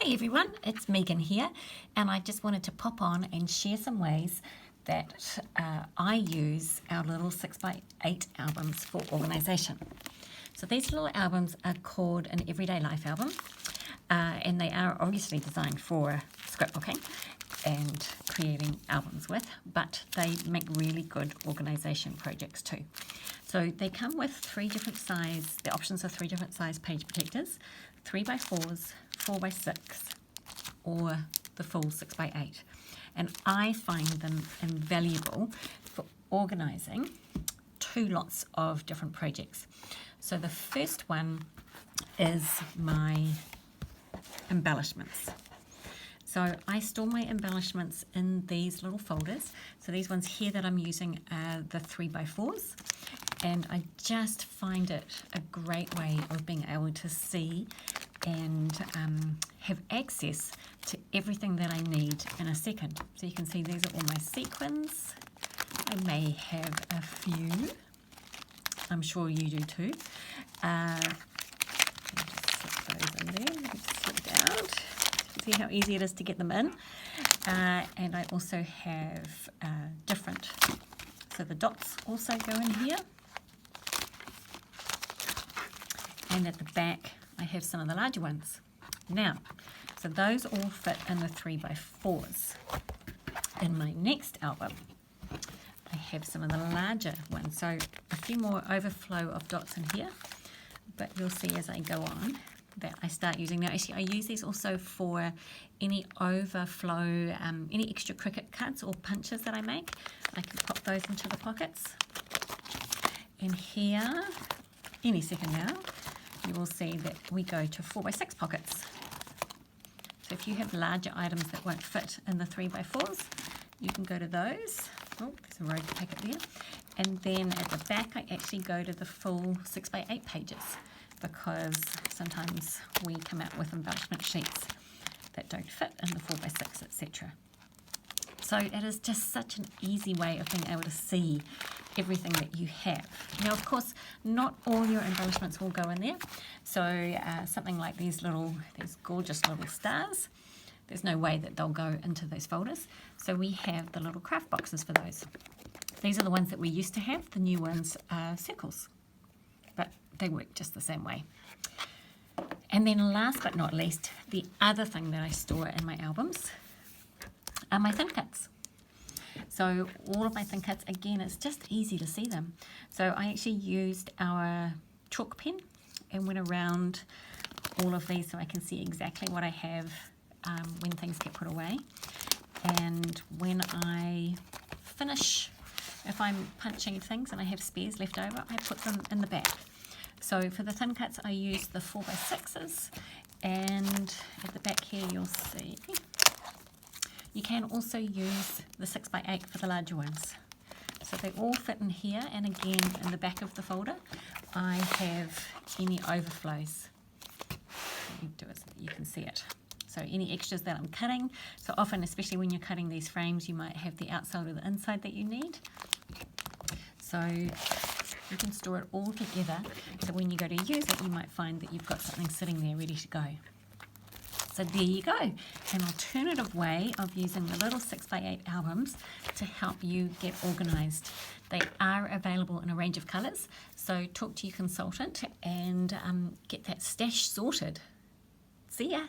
Hi everyone, it's Megan here, and I just wanted to pop on and share some ways that I use our little 6x8 albums for organisation. So these little albums are called an Everyday Life album, and they are obviously designed for scrapbooking and creating albums with, but they make really good organisation projects too. So they come with the options are three different size page protectors, 3x4s, 4x6, or the full 6x8. And I find them invaluable for organising two lots of different projects. So the first one is my embellishments. So I store my embellishments in these little folders. So these ones here that I'm using are the 3x4s. And I just find it a great way of being able to see and have access to everything that I need in a second. So you can see these are all my sequins. I may have a few. I'm sure you do too. Let me just slip those in there. Let me slip out. See how easy it is to get them in. And I also have different. So the dots also go in here. And at the back, I have some of the larger ones. Now, so those all fit in the 3x4s. In my next album, I have some of the larger ones. So a few more overflow of dots in here, but you'll see as I go on that I start using now. Actually, I use these also for any overflow, any extra cricut cards or punches that I make. I can pop those into the pockets. And here, any second now, you will see that we go to 4x6 pockets. So if you have larger items that won't fit in the 3x4s, you can go to those. Oh, there's a road packet there. And then at the back, I actually go to the full 6x8 pages because sometimes we come out with embellishment sheets that don't fit in the 4x6, etc. So it is just such an easy way of being able to see everything that you have. Now, of course, not all your embellishments will go in there. So something like these gorgeous little stars, there's no way that they'll go into those folders. So we have the little craft boxes for those. These are the ones that we used to have. The new ones are circles, but they work just the same way. And then last but not least, the other thing that I store in my albums are my thin cuts. So all of my thin cuts, again, it's just easy to see them. So I actually used our chalk pen and went around all of these so I can see exactly what I have when things get put away. And when I finish, if I'm punching things and I have spares left over, I put them in the back. So for the thin cuts, I use the 4x6s, and at the back here you'll see you can also use the 6x8 for the larger ones. So they all fit in here, and again in the back of the folder I have any overflows. Let me do it so that you can see it. So any extras that I'm cutting, so often, especially when you're cutting these frames, you might have the outside or the inside that you need. So you can store it all together, so when you go to use it, you might find that you've got something sitting there ready to go. So there you go, an alternative way of using the little 6x8 albums to help you get organised. They are available in a range of colours, so talk to your consultant and get that stash sorted. See ya!